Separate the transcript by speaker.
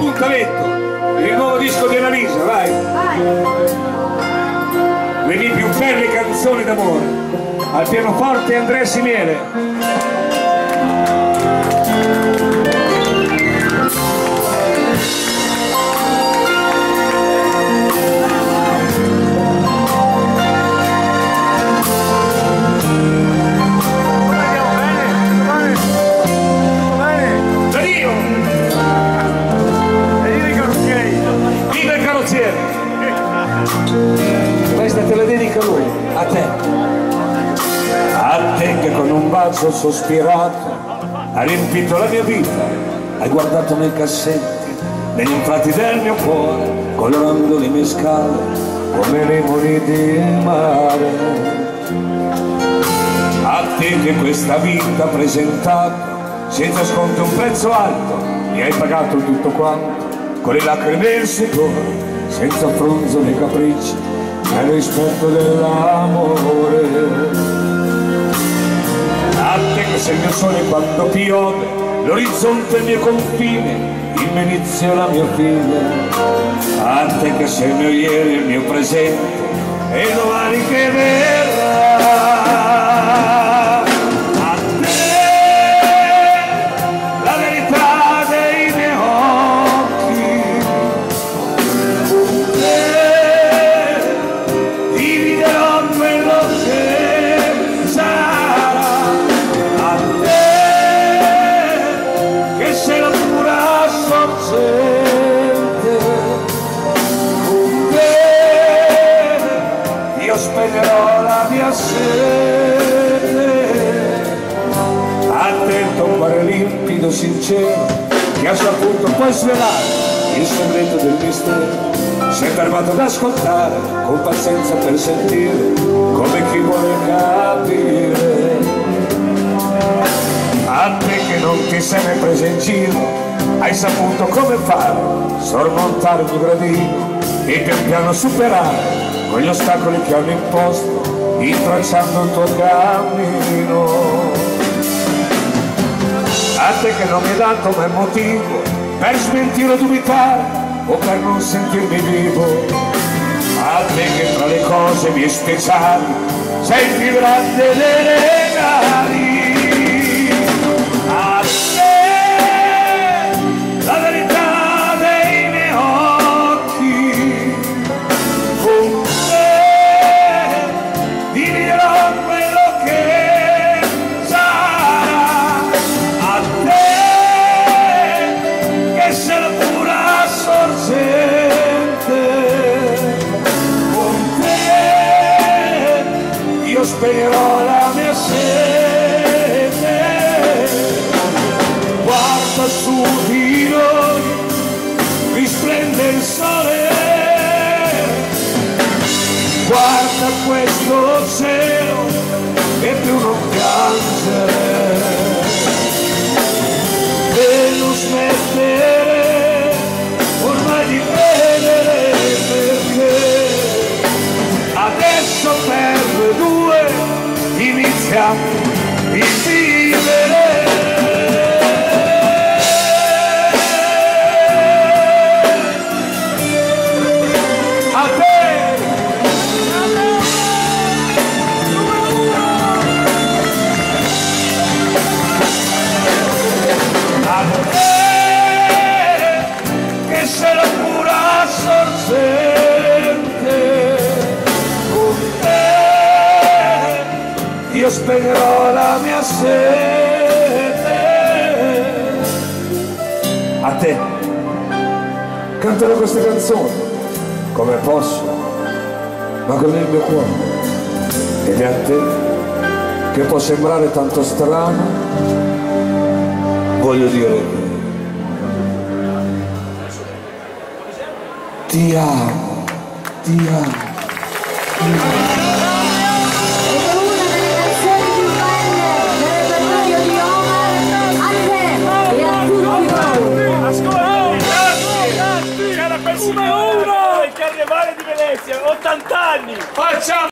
Speaker 1: appuntamento per il nuovo disco di Annalisa, vai! Le mie più belle canzoni d'amore, al pianoforte Andrea Simiere. Questa te la dedica lui, a te. A te che con un bacio sospirato hai riempito la mia vita, hai guardato nei cassetti, negli infrati del mio cuore, colorando le mie scale come limoni di mare. A te che questa vita ha presentato senza sconto un prezzo alto, mi hai pagato tutto quanto con le lacrime e il sudore, senza fronzo né capricci, nel rispetto dell'amore. A te che sei il mio sole quando piove, l'orizzonte è il mio confine, il mio inizio e la mia fine. A te che sei il mio ieri, il mio presente e domani che verrà. Spegnerò la mia sete. Attento, un cuore limpido, sincero, che ha saputo poi svelare il segreto del mistero. Si è fermato ad ascoltare, con pazienza per sentire, come chi vuole capire. A te che non ti sei mai preso in giro, hai saputo come fare, sormontare il tuo gradino e pian piano superare con gli ostacoli che hanno imposto, intralciando il tuo cammino. A te che non mi hai dato mai motivo per smentire o dubitare o per non sentirmi vivo. A te che tra le cose mie speciali sei il più grande dei regali. A te la verità dei miei occhi, con spegnerò la mia sete. Guarda su di noi, risplende il sole, guarda questo cielo che più non piange. Devo smettere ormai di credere, perché adesso per noi due iniziamo il vivere. A te, a te che sei la pura sorgente, io spegnerò la mia sete. A te canterò queste canzoni come posso, ma con il mio cuore. Ed è a te che può sembrare tanto strano, voglio dire ti amo, ti amo, ti amo.
Speaker 2: Numero 1 il Carnevale di Venezia, 80 anni!
Speaker 1: Facciamo!